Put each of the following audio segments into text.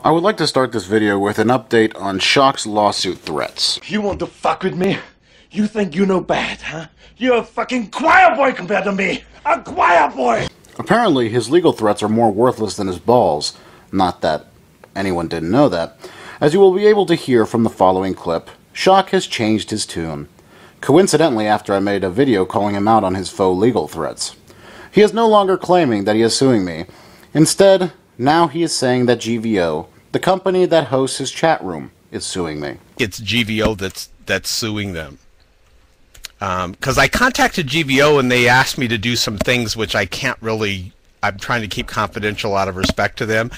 I would like to start this video with an update on Shock's lawsuit threats. You want to fuck with me? You think you know bad, huh? You're a fucking choir boy compared to me! A choir boy! Apparently, his legal threats are more worthless than his balls. Not that anyone didn't know that. As you will be able to hear from the following clip, Shock has changed his tune. Coincidentally, after I made a video calling him out on his faux legal threats. He is no longer claiming that he is suing me. Instead, now he is saying that GVO, the company that hosts his chat room, is suing me. It's GVO that's suing them. Because I contacted GVO and they asked me to do some things which I can't really, I'm trying to keep confidential out of respect to them.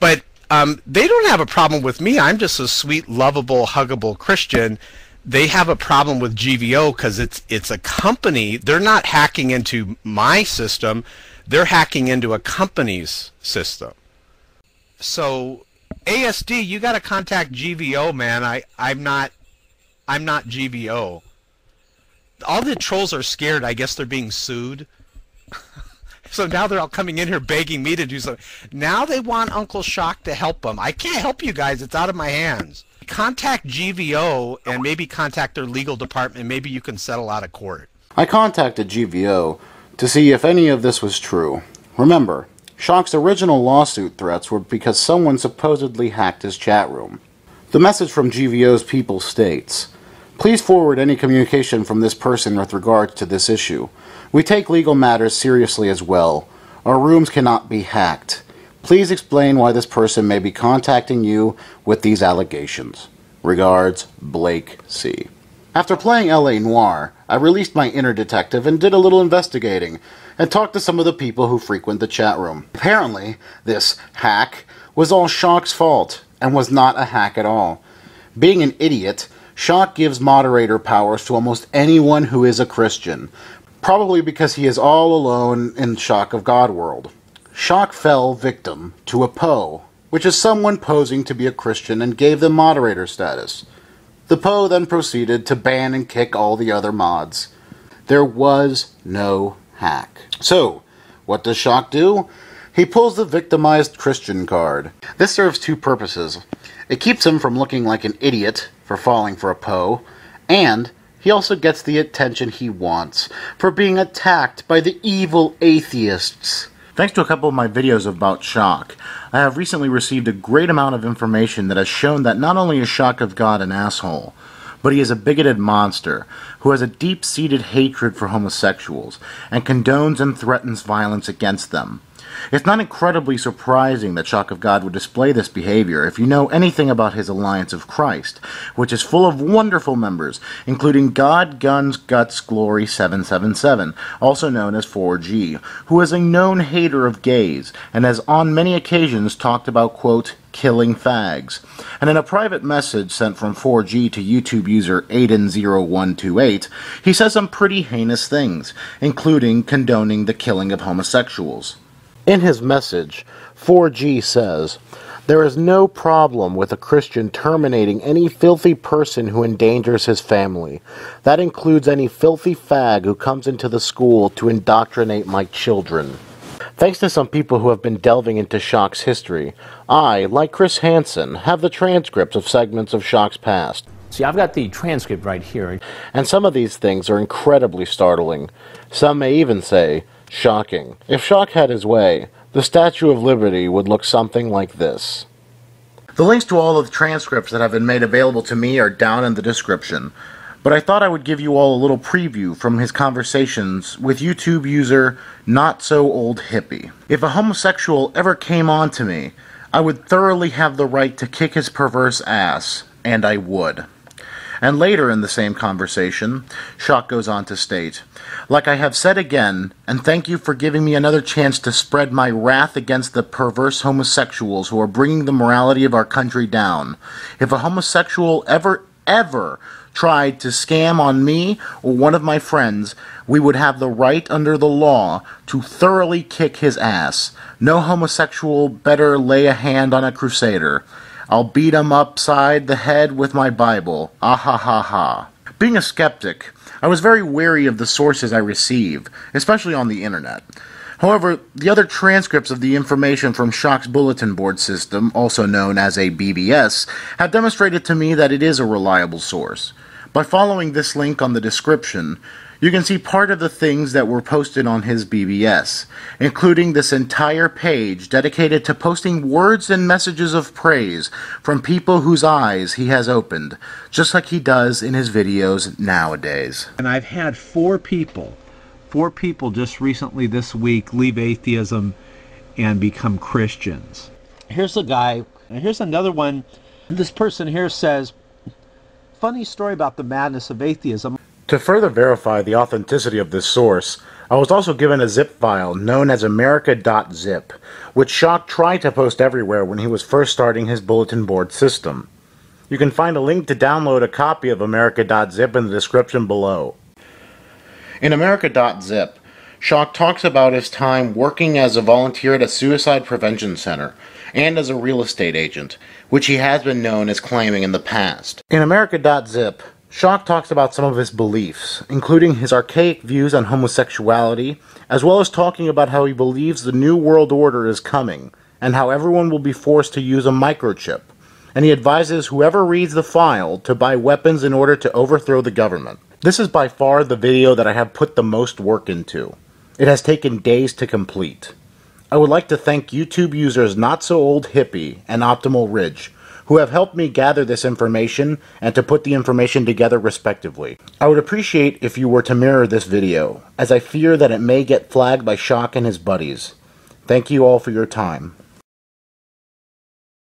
But they don't have a problem with me. I'm just a sweet, lovable, huggable Christian. They have a problem with GVO because it's a company. They're not hacking into my system. They're hacking into a company's system. So ASD, you got to contact GVO, man. I'm not GVO. All the trolls are scared. I guess they're being sued. So now they're all coming in here begging me to do something. Now they want Uncle Shock to help them. I can't help you guys. It's out of my hands. Contact GVO and maybe contact their legal department. Maybe you can settle out of court. I contacted GVO to see if any of this was true. Remember, Shock's original lawsuit threats were because someone supposedly hacked his chat room. The message from GVO's people states, "Please forward any communication from this person with regards to this issue. We take legal matters seriously as well. Our rooms cannot be hacked. Please explain why this person may be contacting you with these allegations. Regards, Blake C." After playing LA Noire, I released my inner detective and did a little investigating, and talked to some of the people who frequent the chat room. Apparently, this hack was all Shock's fault, and was not a hack at all. Being an idiot, Shock gives moderator powers to almost anyone who is a Christian, probably because he is all alone in ShockofGod world. Shock fell victim to a PO, which is someone posing to be a Christian and gave them moderator status. The PO then proceeded to ban and kick all the other mods. There was no hack. So, what does Shock do? He pulls the victimized Christian card. This serves two purposes. It keeps him from looking like an idiot for falling for a PO, and he also gets the attention he wants for being attacked by the evil atheists. Thanks to a couple of my videos about Shock, I have recently received a great amount of information that has shown that not only is ShockofGod an asshole, but he is a bigoted monster who has a deep-seated hatred for homosexuals and condones and threatens violence against them. It's not incredibly surprising that ShockofGod would display this behavior if you know anything about his Alliance of Christ, which is full of wonderful members, including God, Guns, Guts, Glory 777, also known as 4G, who is a known hater of gays, and has on many occasions talked about, quote, killing fags. And in a private message sent from 4G to YouTube user Aiden0128, he says some pretty heinous things, including condoning the killing of homosexuals. In his message, 4G says, "There is no problem with a Christian terminating any filthy person who endangers his family. That includes any filthy fag who comes into the school to indoctrinate my children." Thanks to some people who have been delving into Shock's history, I, like Chris Hansen, have the transcripts of segments of Shock's past. See, I've got the transcript right here. And some of these things are incredibly startling. Some may even say, shocking. If Shock had his way, the Statue of Liberty would look something like this. The links to all of the transcripts that have been made available to me are down in the description, but I thought I would give you all a little preview from his conversations with YouTube user Not-So-Old-Hippie. If a homosexual ever came on to me, I would thoroughly have the right to kick his perverse ass, and I would. And later in the same conversation, Shock goes on to state, "Like I have said again, and thank you for giving me another chance to spread my wrath against the perverse homosexuals who are bringing the morality of our country down. If a homosexual ever tried to scam on me or one of my friends, we would have the right under the law to thoroughly kick his ass. No homosexual better lay a hand on a crusader. I'll beat him upside the head with my Bible. Ah ha ha ha." Being a skeptic, I was very wary of the sources I receive, especially on the internet. However, the other transcripts of the information from Shock's bulletin board system, also known as a BBS, have demonstrated to me that it is a reliable source. By following this link on the description, you can see part of the things that were posted on his BBS, including this entire page dedicated to posting words and messages of praise from people whose eyes he has opened, just like he does in his videos nowadays. And I've had four people just recently this week leave atheism and become Christians. Here's a guy, and here's another one. This person here says, funny story about the madness of atheism. To further verify the authenticity of this source, I was also given a zip file known as America.zip, which Shock tried to post everywhere when he was first starting his bulletin board system. You can find a link to download a copy of America.zip in the description below. In America.zip, Shock talks about his time working as a volunteer at a suicide prevention center and as a real estate agent, which he has been known as claiming in the past. In America.zip, Shock talks about some of his beliefs, including his archaic views on homosexuality, as well as talking about how he believes the New World Order is coming, and how everyone will be forced to use a microchip, and he advises whoever reads the file to buy weapons in order to overthrow the government. This is by far the video that I have put the most work into. It has taken days to complete. I would like to thank YouTube users Not So Old Hippie and Optimal Ridge, who have helped me gather this information and to put the information together respectively. I would appreciate if you were to mirror this video, as I fear that it may get flagged by Shock and his buddies. Thank you all for your time.